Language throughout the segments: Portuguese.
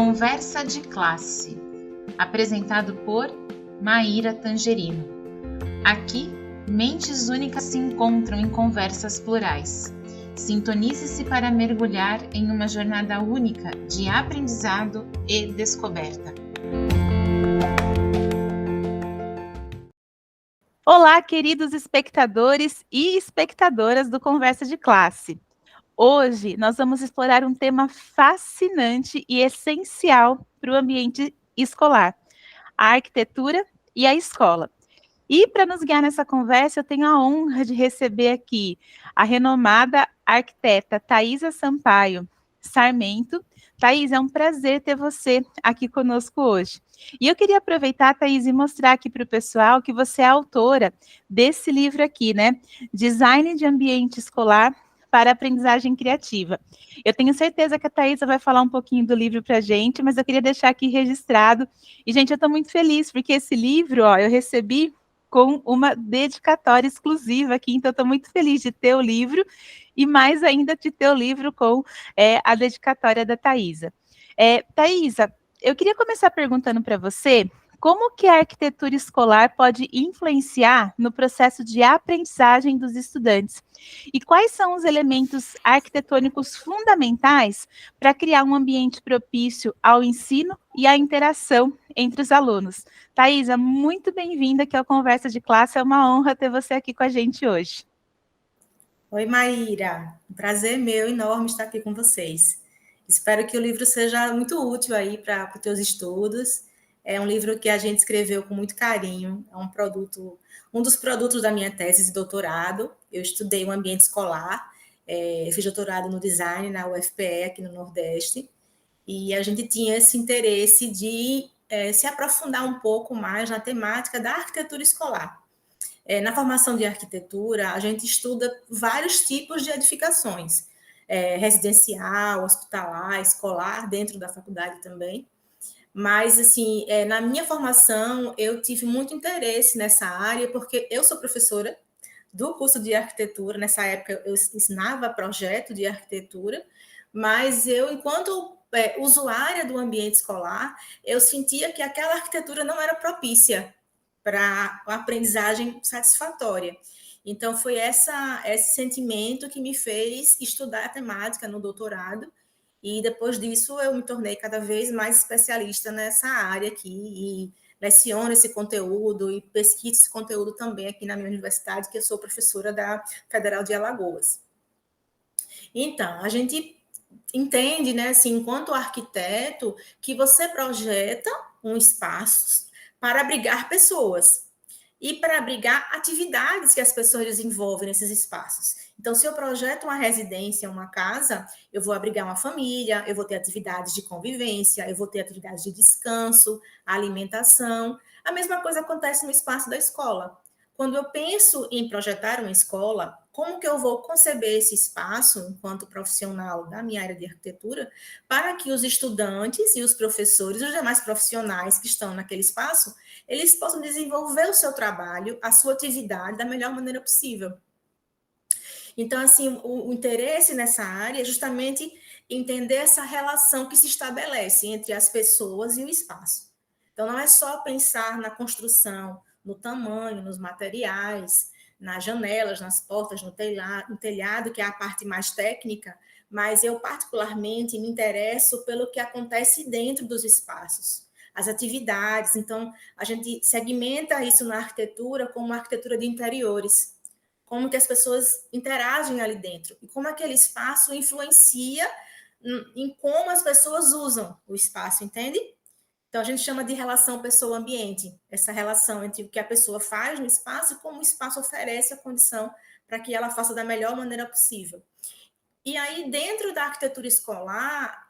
Conversa de Classe, apresentado por Maíra Tangerino. Aqui, mentes únicas se encontram em conversas plurais. Sintonize-se para mergulhar em uma jornada única de aprendizado e descoberta. Olá, queridos espectadores e espectadoras do Conversa de Classe. Hoje nós vamos explorar um tema fascinante e essencial para o ambiente escolar, a arquitetura e a escola. E para nos guiar nessa conversa, eu tenho a honra de receber aqui a renomada arquiteta Thaisa Sampaio Sarmento. Thaís, é um prazer ter você aqui conosco hoje. E eu queria aproveitar, Thaís, e mostrar aqui para o pessoal que você é autora desse livro aqui, né? Design de Ambiente Escolar para Aprendizagem Criativa. Eu tenho certeza que a Thaisa vai falar um pouquinho do livro para a gente, mas eu queria deixar aqui registrado. E, gente, eu estou muito feliz, porque esse livro, eu recebi com uma dedicatória exclusiva aqui, então estou muito feliz de ter o livro e mais ainda de ter o livro com a dedicatória da Thaisa. Thaisa, eu queria começar perguntando para você como que a arquitetura escolar pode influenciar no processo de aprendizagem dos estudantes e quais são os elementos arquitetônicos fundamentais para criar um ambiente propício ao ensino e à interação entre os alunos. Thaisa, muito bem-vinda aqui ao Conversa de Classe, é uma honra ter você aqui com a gente hoje. Oi, Maíra, um prazer meu enorme estar aqui com vocês. Espero que o livro seja muito útil aí para os teus estudos. É um livro que a gente escreveu com muito carinho, é um dos produtos da minha tese de doutorado. Eu estudei o ambiente escolar, fiz doutorado no design na UFPE, aqui no Nordeste, e a gente tinha esse interesse de se aprofundar um pouco mais na temática da arquitetura escolar. Na formação de arquitetura, a gente estuda vários tipos de edificações, residencial, hospitalar, escolar, dentro da faculdade também. Mas, assim, na minha formação, eu tive muito interesse nessa área, porque eu sou professora do curso de arquitetura. Nessa época, eu ensinava projeto de arquitetura, mas eu, enquanto usuária do ambiente escolar, eu sentia que aquela arquitetura não era propícia para a aprendizagem satisfatória. Então, foi esse sentimento que me fez estudar a temática no doutorado, e depois disso eu me tornei cada vez mais especialista nessa área aqui, e leciono esse conteúdo e pesquiso esse conteúdo também aqui na minha universidade, que eu sou professora da Federal de Alagoas. Então, a gente entende, né, assim, enquanto arquiteto, que você projeta um espaço para abrigar pessoas e para abrigar atividades que as pessoas desenvolvem nesses espaços. Então, se eu projeto uma residência, uma casa, eu vou abrigar uma família, eu vou ter atividades de convivência, eu vou ter atividades de descanso, alimentação. A mesma coisa acontece no espaço da escola. Quando eu penso em projetar uma escola, como que eu vou conceber esse espaço, enquanto profissional da minha área de arquitetura, para que os estudantes e os professores, os demais profissionais que estão naquele espaço, eles possam desenvolver o seu trabalho, a sua atividade da melhor maneira possível. Então, assim, o interesse nessa área é justamente entender essa relação que se estabelece entre as pessoas e o espaço. Então, não é só pensar na construção, no tamanho, nos materiais, nas janelas, nas portas, no telhado, que é a parte mais técnica, mas eu particularmente me interesso pelo que acontece dentro dos espaços, as atividades. Então, a gente segmenta isso na arquitetura como arquitetura de interiores, como que as pessoas interagem ali dentro e como aquele espaço influencia em como as pessoas usam o espaço, entende? Então, a gente chama de relação pessoa-ambiente, essa relação entre o que a pessoa faz no espaço e como o espaço oferece a condição para que ela faça da melhor maneira possível. E aí, dentro da arquitetura escolar,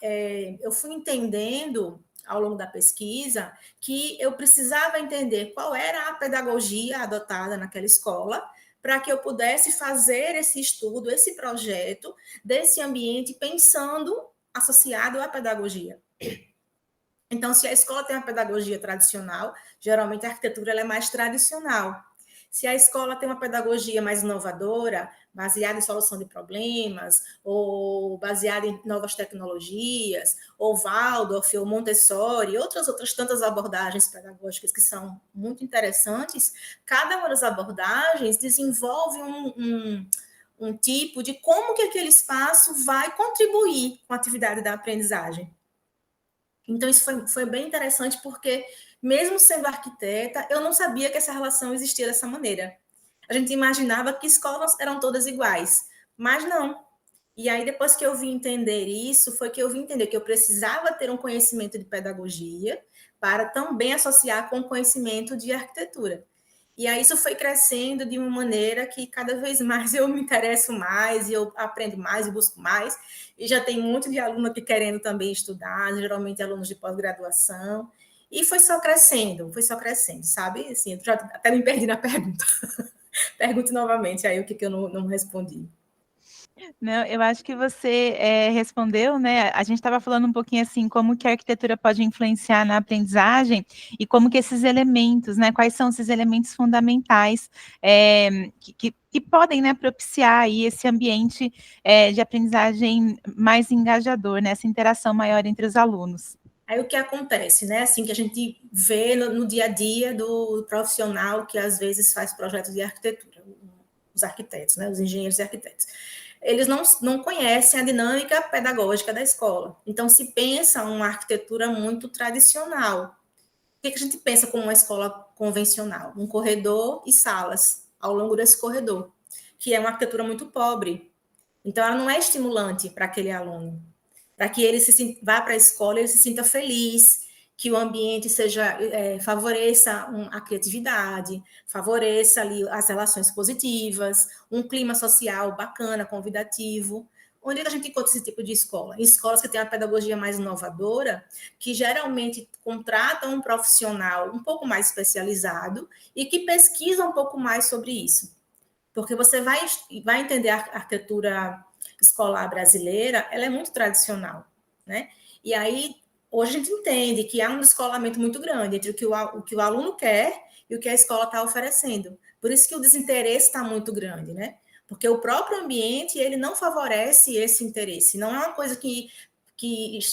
eu fui entendendo, ao longo da pesquisa, que eu precisava entender qual era a pedagogia adotada naquela escola, para que eu pudesse fazer esse estudo, esse projeto desse ambiente, pensando associado à pedagogia. Então, se a escola tem uma pedagogia tradicional, geralmente a arquitetura ela é mais tradicional. Se a escola tem uma pedagogia mais inovadora, baseada em solução de problemas, ou baseada em novas tecnologias, ou Waldorf, ou Montessori, outras tantas abordagens pedagógicas que são muito interessantes, cada uma das abordagens desenvolve um tipo de como que aquele espaço vai contribuir com a atividade da aprendizagem. Então, isso foi bem interessante, porque, mesmo sendo arquiteta, eu não sabia que essa relação existia dessa maneira. A gente imaginava que escolas eram todas iguais, mas não. E aí, depois que eu vim entender isso, foi que eu vim entender que eu precisava ter um conhecimento de pedagogia para também associar com o conhecimento de arquitetura. E aí isso foi crescendo de uma maneira que cada vez mais eu me interesso mais, e eu aprendo mais e busco mais. E já tem muito de aluno aqui querendo também estudar, geralmente alunos de pós-graduação. E foi só crescendo, sabe? Assim, eu já até me perdi na pergunta. Pergunte novamente aí o que eu não respondi. Não, eu acho que você respondeu, né? A gente estava falando um pouquinho assim, como que a arquitetura pode influenciar na aprendizagem e como que esses elementos, né? Quais são esses elementos fundamentais que podem, né, propiciar aí esse ambiente de aprendizagem mais engajador, né? Essa interação maior entre os alunos. Aí o que acontece, né? Assim, que a gente vê no dia a dia do profissional que às vezes faz projetos de arquitetura, os arquitetos, né? Os engenheiros e arquitetos. Eles não conhecem a dinâmica pedagógica da escola. Então, se pensa uma arquitetura muito tradicional. O que a gente pensa como uma escola convencional? Um corredor e salas ao longo desse corredor, que é uma arquitetura muito pobre. Então, ela não é estimulante para aquele aluno, para que ele vá para a escola e ele se sinta feliz, que o ambiente favoreça a criatividade, favoreça ali as relações positivas, um clima social bacana, convidativo. Onde a gente encontra esse tipo de escola? Em escolas que têm uma pedagogia mais inovadora, que geralmente contratam um profissional um pouco mais especializado e que pesquisa um pouco mais sobre isso. Porque você vai entender a arquitetura escolar brasileira, ela é muito tradicional, né? E aí, hoje a gente entende que há um descolamento muito grande entre o que o aluno quer e o que a escola está oferecendo. Por isso que o desinteresse está muito grande, né? Porque o próprio ambiente, ele não favorece esse interesse. Não é uma coisa que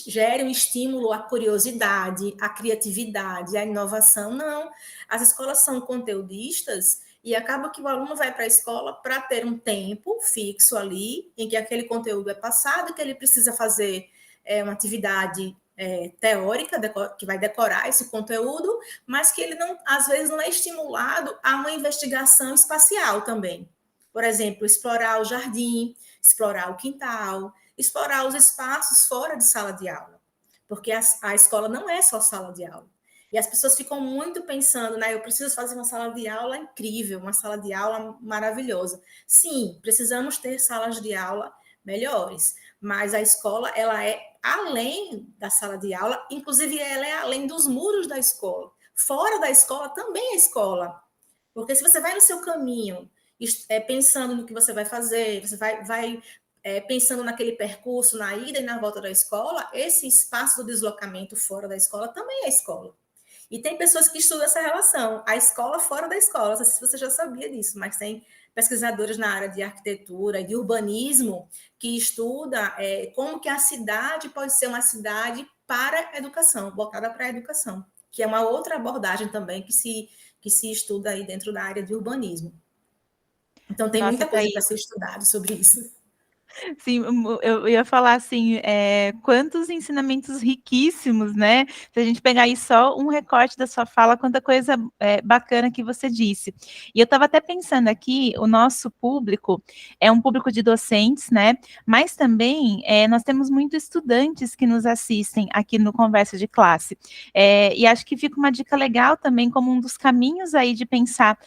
gere um estímulo à curiosidade, à criatividade, à inovação. Não. As escolas são conteudistas e acaba que o aluno vai para a escola para ter um tempo fixo ali, em que aquele conteúdo é passado, que ele precisa fazer uma atividade teórica, que vai decorar esse conteúdo, mas que ele não, às vezes não é estimulado a uma investigação espacial também. Por exemplo, explorar o jardim, explorar o quintal, explorar os espaços fora de sala de aula, porque a escola não é só sala de aula. E as pessoas ficam muito pensando, né? Eu preciso fazer uma sala de aula incrível, uma sala de aula maravilhosa. Sim, precisamos ter salas de aula melhores, mas a escola, ela é além da sala de aula, inclusive ela é além dos muros da escola. Fora da escola também é escola. Porque se você vai no seu caminho, pensando no que você vai fazer, você vai pensando naquele percurso, na ida e na volta da escola, esse espaço do deslocamento fora da escola também é escola. E tem pessoas que estudam essa relação, a escola fora da escola. Não sei se você já sabia disso, mas tem pesquisadores na área de arquitetura e de urbanismo que estuda como que a cidade pode ser uma cidade para a educação, voltada para a educação, que é uma outra abordagem também que se estuda aí dentro da área de urbanismo. Então, tem muita coisa para ser estudado sobre isso. Sim, eu ia falar assim, quantos ensinamentos riquíssimos, né? Se a gente pegar aí só um recorte da sua fala, quanta coisa bacana que você disse. E eu estava até pensando aqui, o nosso público é um público de docentes, né? Mas também nós temos muitos estudantes que nos assistem aqui no Conversa de Classe. E acho que fica uma dica legal também, como um dos caminhos aí de pensar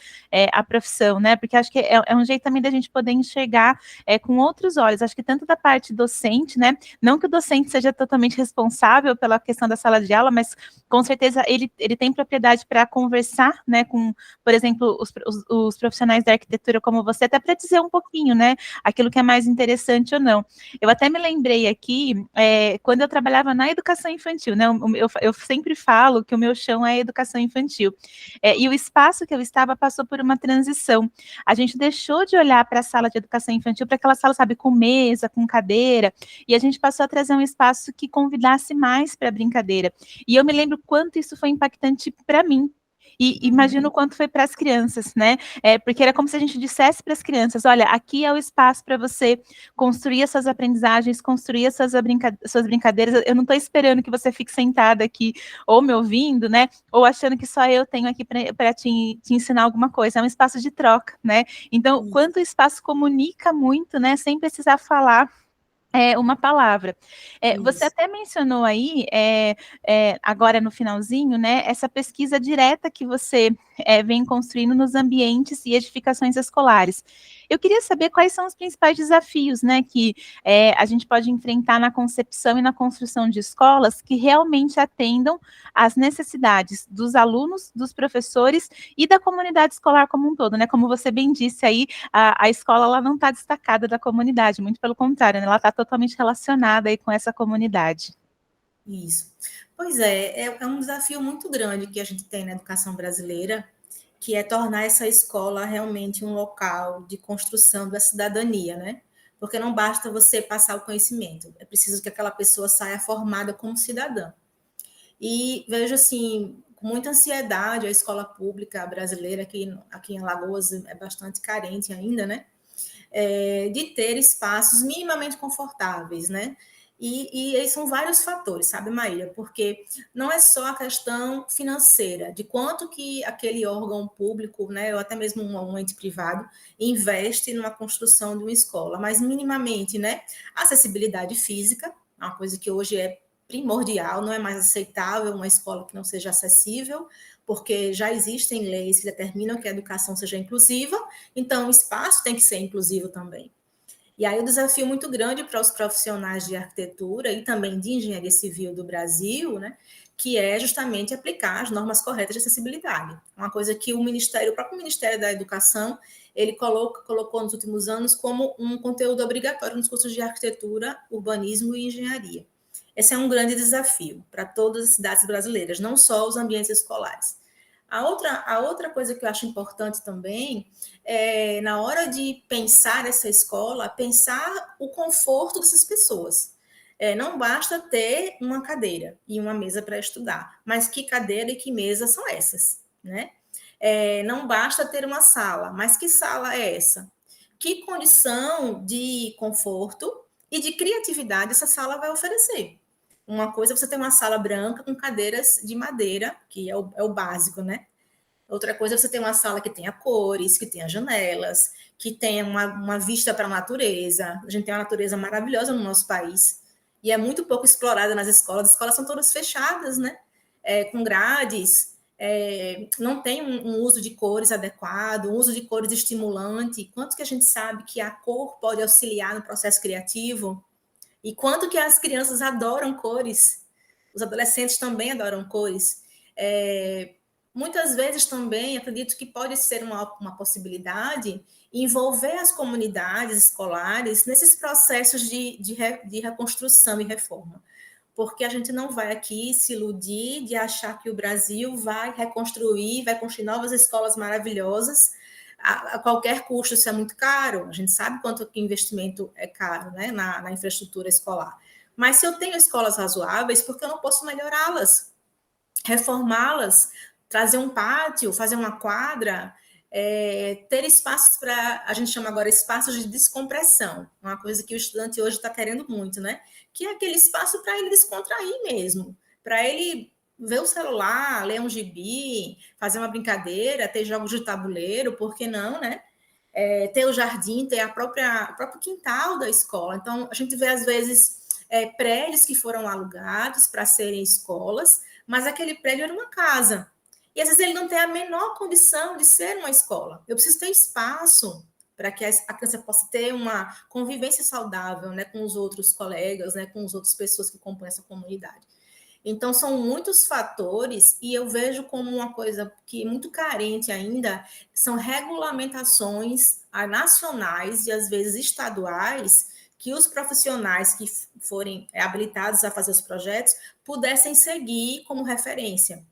a profissão, né? Porque acho que é um jeito também da gente poder enxergar com outros olhos. certeza, acho que tanto da parte docente, né, não que o docente seja totalmente responsável pela questão da sala de aula, mas com certeza ele tem propriedade para conversar, né, com, por exemplo, os profissionais da arquitetura como você, até para dizer um pouquinho, né, aquilo que é mais interessante ou não. Eu até me lembrei aqui, quando eu trabalhava na educação infantil, né, eu sempre falo que o meu chão é a educação infantil, e o espaço que eu estava passou por uma transição. A gente deixou de olhar para a sala de educação infantil, para aquela sala, sabe, com mesa, com cadeira, e a gente passou a trazer um espaço que convidasse mais para a brincadeira. E eu me lembro quanto isso foi impactante para mim. E imagino o quanto foi para as crianças, né? Porque era como se a gente dissesse para as crianças: olha, aqui é o espaço para você construir as suas aprendizagens, construir as suas brincadeiras. Eu não estou esperando que você fique sentada aqui ou me ouvindo, né? Ou achando que só eu tenho aqui para te ensinar alguma coisa. É um espaço de troca, né? Então, quanto o espaço comunica muito, né? Sem precisar falar uma palavra. Você até mencionou aí, agora no finalzinho, né, essa pesquisa direta que você vem construindo nos ambientes e edificações escolares. Eu queria saber quais são os principais desafios, né, que a gente pode enfrentar na concepção e na construção de escolas que realmente atendam às necessidades dos alunos, dos professores e da comunidade escolar como um todo, né? Como você bem disse aí, a escola ela não está destacada da comunidade, muito pelo contrário, né? Ela está totalmente relacionada aí com essa comunidade. Isso. Pois é um desafio muito grande que a gente tem na educação brasileira, que é tornar essa escola realmente um local de construção da cidadania, né? Porque não basta você passar o conhecimento, é preciso que aquela pessoa saia formada como cidadã. E vejo assim, com muita ansiedade, a escola pública brasileira aqui em Alagoas é bastante carente ainda, né? De ter espaços minimamente confortáveis, né? E aí são vários fatores, sabe, Maíra? Porque não é só a questão financeira, de quanto que aquele órgão público, né, ou até mesmo um ente privado, investe numa construção de uma escola, mas minimamente, né? Acessibilidade física, uma coisa que hoje é primordial, não é mais aceitável uma escola que não seja acessível, porque já existem leis que determinam que a educação seja inclusiva, então o espaço tem que ser inclusivo também. E aí o desafio muito grande para os profissionais de arquitetura e também de engenharia civil do Brasil, né, que é justamente aplicar as normas corretas de acessibilidade. Uma coisa que o próprio Ministério da Educação, ele colocou nos últimos anos como um conteúdo obrigatório nos cursos de arquitetura, urbanismo e engenharia. Esse é um grande desafio para todas as cidades brasileiras, não só os ambientes escolares. A outra coisa que eu acho importante também é, na hora de pensar essa escola, pensar o conforto dessas pessoas. Não basta ter uma cadeira e uma mesa para estudar, mas que cadeira e que mesa são essas, né? Não basta ter uma sala, mas que sala é essa? Que condição de conforto e de criatividade essa sala vai oferecer? Uma coisa é você ter uma sala branca com cadeiras de madeira, que é o básico, né? Outra coisa é você ter uma sala que tenha cores, que tenha janelas, que tenha uma vista para a natureza. A gente tem uma natureza maravilhosa no nosso país e é muito pouco explorada nas escolas. As escolas são todas fechadas, né? Com grades, não tem um uso de cores adequado, um uso de cores estimulante. Quanto que a gente sabe que a cor pode auxiliar no processo criativo? E quanto que as crianças adoram cores, os adolescentes também adoram cores. Muitas vezes também acredito que pode ser uma possibilidade envolver as comunidades escolares nesses processos de reconstrução e reforma. Porque a gente não vai aqui se iludir de achar que o Brasil vai reconstruir, vai construir novas escolas maravilhosas a qualquer custo. Isso é muito caro, a gente sabe quanto que investimento é caro, né, na infraestrutura escolar. Mas se eu tenho escolas razoáveis, por que eu não posso melhorá-las, reformá-las, trazer um pátio, fazer uma quadra, ter espaços para, a gente chama agora espaços de descompressão, uma coisa que o estudante hoje está querendo muito, né? Que é aquele espaço para ele descontrair mesmo, para ele ver o celular, ler um gibi, fazer uma brincadeira, ter jogos de tabuleiro, por que não, né? Ter o jardim, ter o próprio quintal da escola. Então, a gente vê, às vezes, prédios que foram alugados para serem escolas, mas aquele prédio era uma casa. E, às vezes, ele não tem a menor condição de ser uma escola. Eu preciso ter espaço para que a criança possa ter uma convivência saudável, né, com os outros colegas, né, com as outras pessoas que compõem essa comunidade. Então, são muitos fatores, e eu vejo como uma coisa que é muito carente ainda, são regulamentações nacionais e, às vezes, estaduais, que os profissionais que forem habilitados a fazer os projetos pudessem seguir como referência.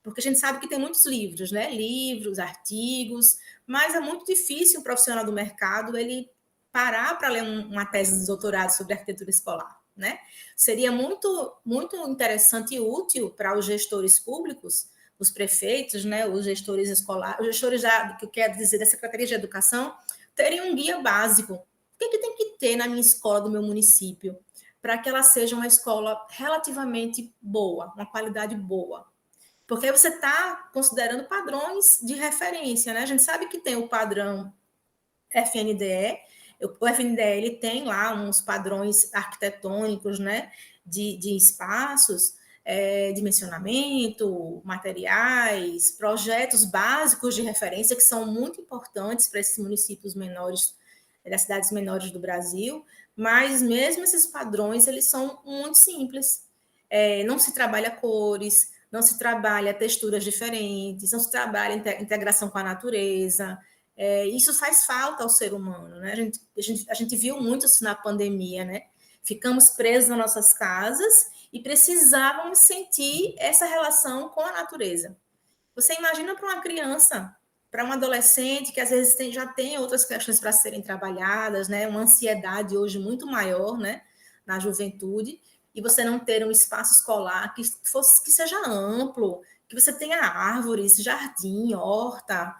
Porque a gente sabe que tem muitos livros, né? Livros, artigos, mas é muito difícil um profissional do mercado ele parar para ler uma tese de doutorado sobre arquitetura escolar, né? Seria muito, muito interessante e útil para os gestores públicos, os prefeitos, né? Os gestores escolares, os gestores que eu quero dizer da Secretaria de Educação, terem um guia básico. O que tem que ter na minha escola do meu município para que ela seja uma escola relativamente boa, uma qualidade boa? Porque você está considerando padrões de referência, né? A gente sabe que tem o padrão FNDE, o FNDE ele tem lá uns padrões arquitetônicos, né? De espaços, dimensionamento, materiais, projetos básicos de referência que são muito importantes para esses municípios menores, das cidades menores do Brasil, mas mesmo esses padrões, eles são muito simples. Não se trabalha cores, não se trabalha texturas diferentes, não se trabalha integração com a natureza. Isso faz falta ao ser humano, né? A gente viu muito isso na pandemia, né? Ficamos presos nas nossas casas e precisávamos sentir essa relação com a natureza. Você imagina para uma criança, para um adolescente que às vezes já tem outras questões para serem trabalhadas, né? Uma ansiedade hoje muito maior, né? Na juventude, e você não ter um espaço escolar que seja amplo, que você tenha árvores, jardim, horta.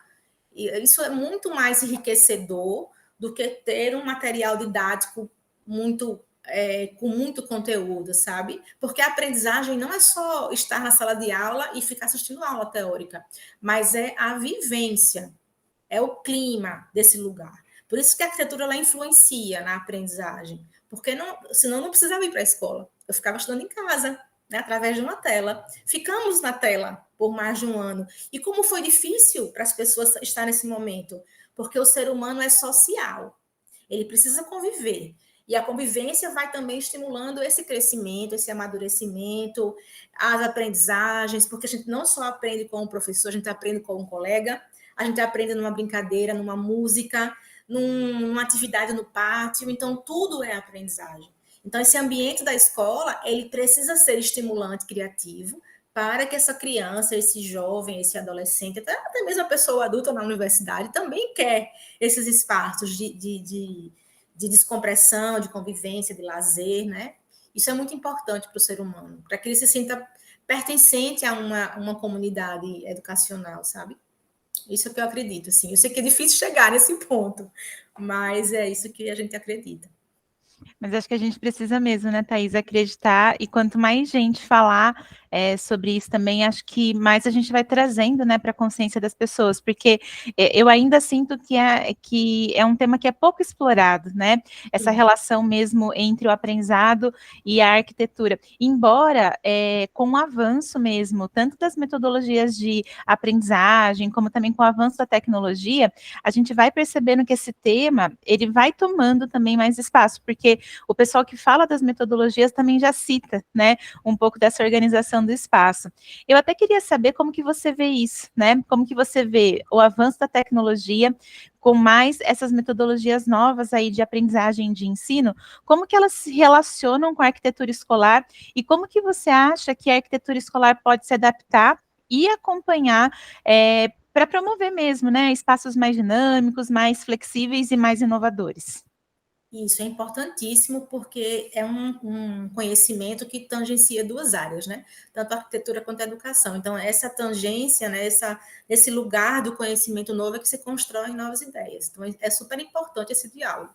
E isso é muito mais enriquecedor do que ter um material didático com muito conteúdo, sabe? Porque a aprendizagem não é só estar na sala de aula e ficar assistindo a aula teórica, mas é a vivência, é o clima desse lugar. Por isso que a arquitetura ela influencia na aprendizagem, porque senão não precisava ir para a escola. Eu ficava estudando em casa, né, através de uma tela. Ficamos na tela por mais de um ano. E como foi difícil para as pessoas estar nesse momento? Porque o ser humano é social, ele precisa conviver. E a convivência vai também estimulando esse crescimento, esse amadurecimento, as aprendizagens, porque a gente não só aprende com o professor, a gente aprende com um colega, a gente aprende numa brincadeira, numa música, numa atividade no pátio, então tudo é aprendizagem. Então esse ambiente da escola, ele precisa ser estimulante, criativo, para que essa criança, esse jovem, esse adolescente, até mesmo a pessoa adulta na universidade, também quer esses espaços de descompressão, de convivência, de lazer, né? Isso é muito importante para o ser humano, para que ele se sinta pertencente a uma comunidade educacional, sabe? Isso é o que eu acredito, assim. Eu sei que é difícil chegar nesse ponto, mas é isso que a gente acredita. Mas acho que a gente precisa mesmo, né, Thaís, acreditar, e quanto mais gente falar sobre isso também, acho que mais a gente vai trazendo, né, para a consciência das pessoas, porque eu ainda sinto que é um tema que é pouco explorado, né, essa relação mesmo entre o aprendizado e a arquitetura, embora com o avanço mesmo, tanto das metodologias de aprendizagem, como também com o avanço da tecnologia, a gente vai percebendo que esse tema, ele vai tomando também mais espaço, porque o pessoal que fala das metodologias também já cita, né, um pouco dessa organização do espaço. Eu até queria saber como que você vê isso, né, como que você vê o avanço da tecnologia com mais essas metodologias novas aí de aprendizagem de ensino, como que elas se relacionam com a arquitetura escolar e como que você acha que a arquitetura escolar pode se adaptar e acompanhar para promover mesmo, né, espaços mais dinâmicos, mais flexíveis e mais inovadores? Isso é importantíssimo porque é um conhecimento que tangencia duas áreas, né? Tanto a arquitetura quanto a educação. Então, essa tangência, né, esse lugar do conhecimento novo é que se constrói novas ideias. Então, é super importante esse diálogo.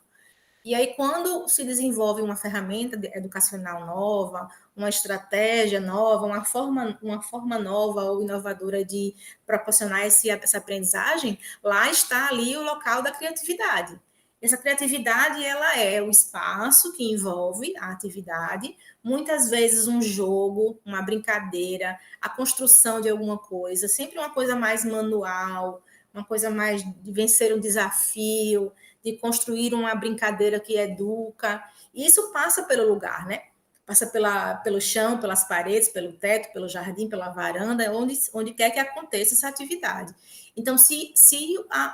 E aí, quando se desenvolve uma ferramenta educacional nova, uma estratégia nova, uma forma nova ou inovadora de proporcionar essa aprendizagem, lá está ali o local da criatividade. Essa criatividade, ela é o espaço que envolve a atividade, muitas vezes um jogo, uma brincadeira, a construção de alguma coisa, sempre uma coisa mais manual, uma coisa mais de vencer um desafio, de construir uma brincadeira que educa. E isso passa pelo lugar, né? Passa pelo chão, pelas paredes, pelo teto, pelo jardim, pela varanda, onde quer que aconteça essa atividade. Então, se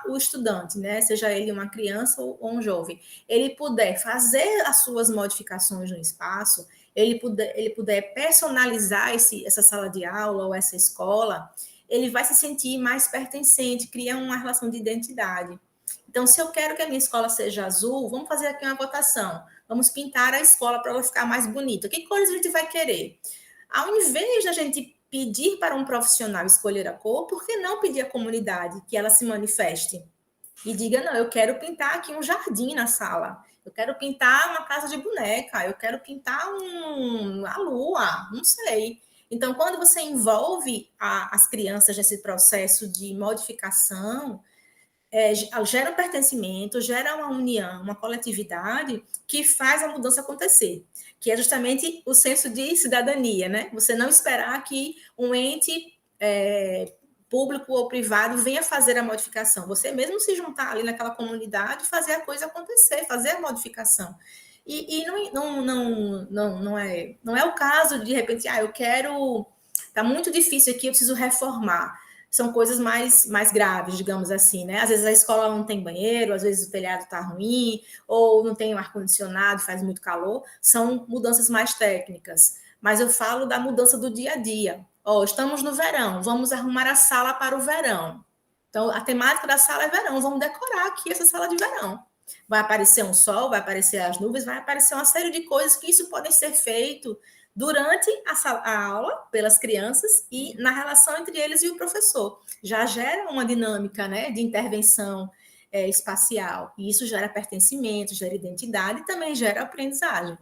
o estudante, né, seja ele uma criança ou um jovem, ele puder fazer as suas modificações no espaço, ele puder personalizar essa sala de aula ou essa escola, ele vai se sentir mais pertencente, cria uma relação de identidade. Então, se eu quero que a minha escola seja azul, vamos fazer aqui uma votação. Vamos pintar a escola para ela ficar mais bonita. Que cores a gente vai querer? Ao invés da gente pedir para um profissional escolher a cor, por que não pedir à comunidade que ela se manifeste? E diga, não, eu quero pintar aqui um jardim na sala. Eu quero pintar uma casa de boneca. Eu quero pintar a lua. Não sei. Então, quando você envolve as crianças nesse processo de modificação, gera um pertencimento, gera uma união, uma coletividade que faz a mudança acontecer, que é justamente o senso de cidadania, né? Você não esperar que um ente público ou privado venha fazer a modificação, você mesmo se juntar ali naquela comunidade, fazer a coisa acontecer, fazer a modificação. E não é o caso de repente, eu quero, tá muito difícil aqui, eu preciso reformar. São coisas mais graves, digamos assim, né? Às vezes a escola não tem banheiro, às vezes o telhado está ruim, ou não tem um ar-condicionado, faz muito calor. São mudanças mais técnicas. Mas eu falo da mudança do dia a dia. Estamos no verão, vamos arrumar a sala para o verão. Então, a temática da sala é verão, vamos decorar aqui essa sala de verão. Vai aparecer um sol, vai aparecer as nuvens, vai aparecer uma série de coisas que isso podem ser feito durante a aula, pelas crianças, e na relação entre eles e o professor. Já gera uma dinâmica, né, de intervenção espacial. E isso gera pertencimento, gera identidade e também gera aprendizagem.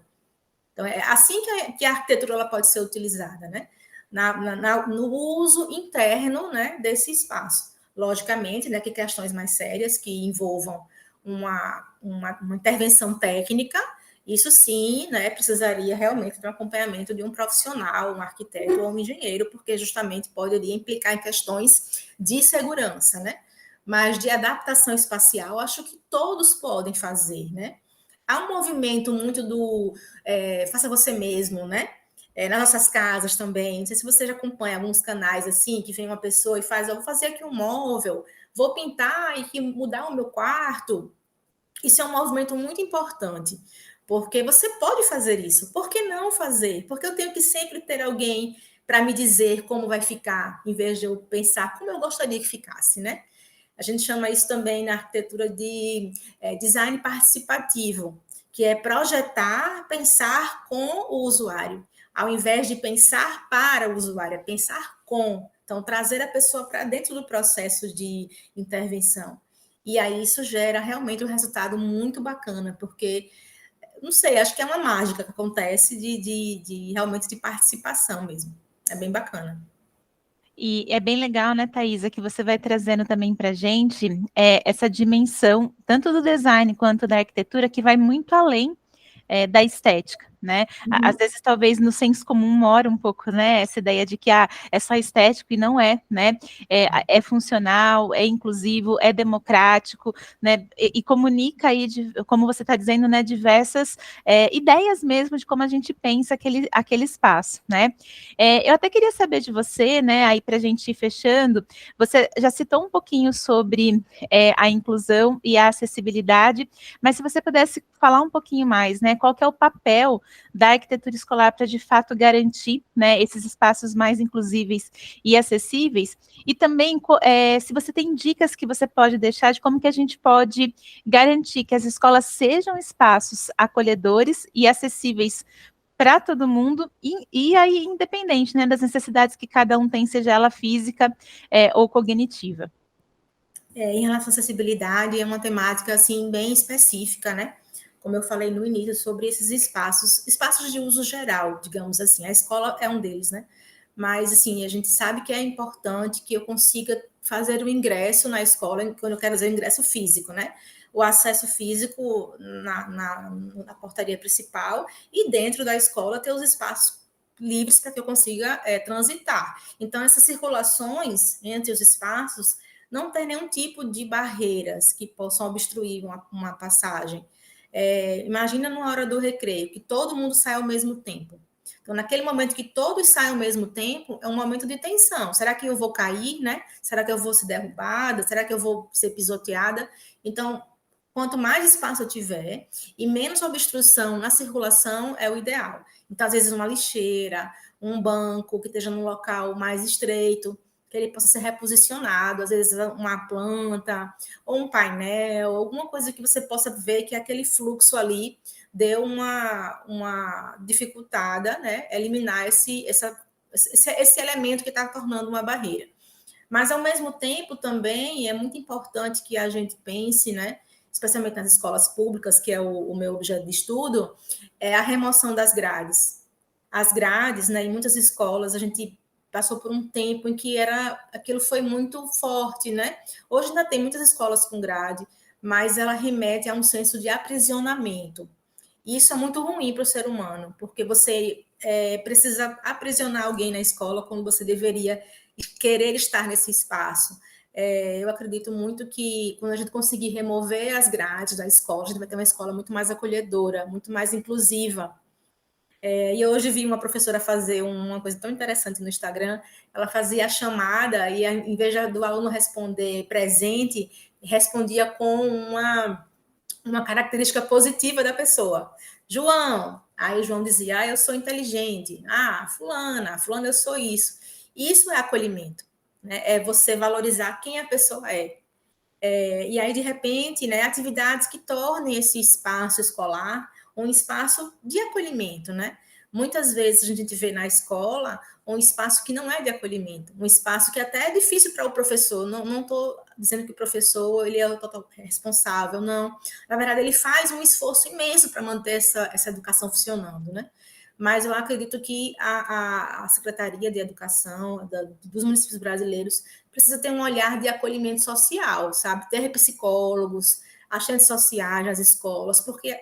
Então, é assim que a arquitetura ela pode ser utilizada, né? No uso interno, né, desse espaço. Logicamente, né, que questões mais sérias que envolvam uma intervenção técnica, isso sim, né, precisaria realmente do acompanhamento de um profissional, um arquiteto ou um engenheiro, porque justamente poderia implicar em questões de segurança, né? Mas de adaptação espacial, acho que todos podem fazer, né? Há um movimento muito do faça você mesmo, né? Nas nossas casas também. Não sei se você já acompanha alguns canais assim, que vem uma pessoa e faz, vou fazer aqui um móvel, vou pintar e mudar o meu quarto. Isso é um movimento muito importante, porque você pode fazer isso. Por que não fazer? Porque eu tenho que sempre ter alguém para me dizer como vai ficar, em vez de eu pensar como eu gostaria que ficasse, né? A gente chama isso também na arquitetura de design participativo, que é projetar, pensar com o usuário, ao invés de pensar para o usuário, é pensar com. Então, trazer a pessoa para dentro do processo de intervenção. E aí isso gera realmente um resultado muito bacana, porque, não sei, acho que é uma mágica que acontece de realmente de participação mesmo. É bem bacana. E é bem legal, né, Thaisa, que você vai trazendo também para a gente essa dimensão, tanto do design quanto da arquitetura, que vai muito além da estética, né? Às vezes, talvez, no senso comum mora um pouco, né, essa ideia de que é só estético e não é, né? É funcional, é inclusivo, é democrático, né? E comunica aí, como você está dizendo, né, diversas ideias mesmo de como a gente pensa aquele espaço, né? Eu até queria saber de você, né, aí para a gente ir fechando, você já citou um pouquinho sobre a inclusão e a acessibilidade, mas se você pudesse falar um pouquinho mais, né, qual que é o papel da arquitetura escolar para, de fato, garantir, né, esses espaços mais inclusíveis e acessíveis, e também se você tem dicas que você pode deixar de como que a gente pode garantir que as escolas sejam espaços acolhedores e acessíveis para todo mundo, e aí independente, né, das necessidades que cada um tem, seja ela física ou cognitiva. Em relação à acessibilidade, é uma temática assim bem específica, né? Como eu falei no início, sobre esses espaços de uso geral, digamos assim. A escola é um deles, né? Mas, assim, a gente sabe que é importante que eu consiga fazer o ingresso na escola, quando eu quero dizer o ingresso físico, né? O acesso físico na portaria principal e dentro da escola ter os espaços livres para que eu consiga transitar. Então, essas circulações entre os espaços não ter nenhum tipo de barreiras que possam obstruir uma passagem. Imagina numa hora do recreio, que todo mundo sai ao mesmo tempo. Então, naquele momento que todos saem ao mesmo tempo, é um momento de tensão. Será que eu vou cair, né? Será que eu vou ser derrubada? Será que eu vou ser pisoteada? Então, quanto mais espaço eu tiver e menos obstrução na circulação é o ideal. Então, às vezes, uma lixeira, um banco que esteja num local mais estreito, que ele possa ser reposicionado, às vezes uma planta ou um painel, alguma coisa que você possa ver que aquele fluxo ali deu uma dificultada, né? Eliminar esse elemento que está tornando uma barreira. Mas, ao mesmo tempo, também é muito importante que a gente pense, né? Especialmente nas escolas públicas, que é o meu objeto de estudo, é a remoção das grades. As grades, né, em muitas escolas, a gente passou por um tempo em que aquilo foi muito forte, né? Hoje ainda tem muitas escolas com grade, mas ela remete a um senso de aprisionamento. E isso é muito ruim para o ser humano, porque você precisa aprisionar alguém na escola quando você deveria querer estar nesse espaço. Eu acredito muito que quando a gente conseguir remover as grades da escola, a gente vai ter uma escola muito mais acolhedora, muito mais inclusiva. E hoje vi uma professora fazer uma coisa tão interessante no Instagram. Ela fazia a chamada e, em vez do aluno responder presente, respondia com uma característica positiva da pessoa. João. Aí o João dizia, eu sou inteligente. Fulana, eu sou isso. Isso é acolhimento, né? É você valorizar quem a pessoa é. E aí, de repente, né, atividades que tornem esse espaço escolar um espaço de acolhimento, né? Muitas vezes a gente vê na escola um espaço que não é de acolhimento, um espaço que até é difícil para o professor. Não estou dizendo que o professor ele é o total responsável, não. Na verdade, ele faz um esforço imenso para manter essa educação funcionando, né? Mas eu acredito que a Secretaria de Educação dos municípios brasileiros precisa ter um olhar de acolhimento social, sabe? Ter psicólogos, agentes sociais nas escolas, porque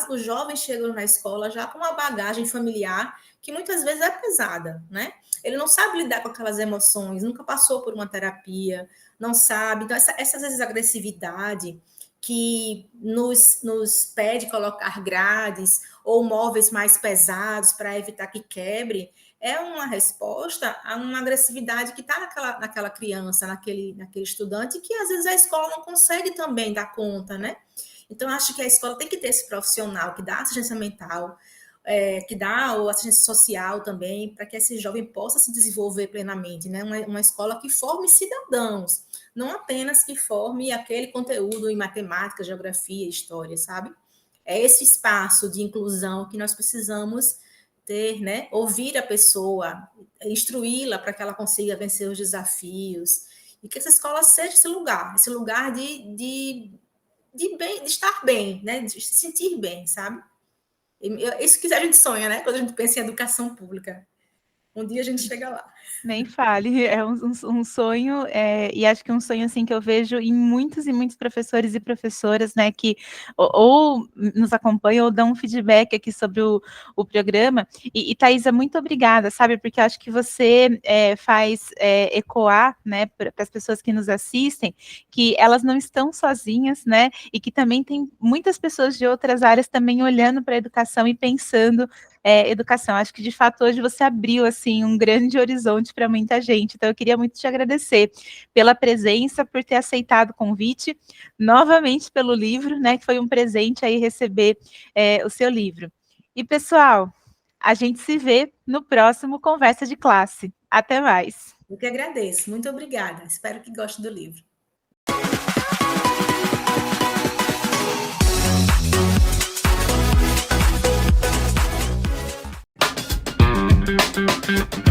os jovens chegam na escola já com uma bagagem familiar que muitas vezes é pesada, né? Ele não sabe lidar com aquelas emoções, nunca passou por uma terapia, não sabe. Então, essa às vezes, agressividade que nos pede colocar grades ou móveis mais pesados para evitar que quebre, é uma resposta a uma agressividade que está naquela criança, naquele estudante, que às vezes a escola não consegue também dar conta, né? Então, acho que a escola tem que ter esse profissional que dá assistência mental, que dá ou assistência social também, para que esse jovem possa se desenvolver plenamente, né? Uma escola que forme cidadãos, não apenas que forme aquele conteúdo em matemática, geografia, história, sabe? É esse espaço de inclusão que nós precisamos ter, né? Ouvir a pessoa, instruí-la para que ela consiga vencer os desafios, e que essa escola seja esse lugar de estar bem, né? De se sentir bem, sabe? Isso que a gente sonha, né? Quando a gente pensa em educação pública. Um dia a gente chega lá. Nem fale, é um sonho, e acho que um sonho assim que eu vejo em muitos e muitos professores e professoras, né, que ou nos acompanham ou dão um feedback aqui sobre o programa. E Thaisa, muito obrigada, sabe, porque eu acho que você faz ecoar, né, para as pessoas que nos assistem, que elas não estão sozinhas, né, e que também tem muitas pessoas de outras áreas também olhando para a educação e pensando educação. Acho que, de fato, hoje você abriu, assim, um grande horizonte para muita gente. Então, eu queria muito te agradecer pela presença, por ter aceitado o convite, novamente pelo livro, né, que foi um presente aí receber o seu livro. E, pessoal, a gente se vê no próximo Conversa de Classe. Até mais. Eu que agradeço. Muito obrigada. Espero que goste do livro. Thank you.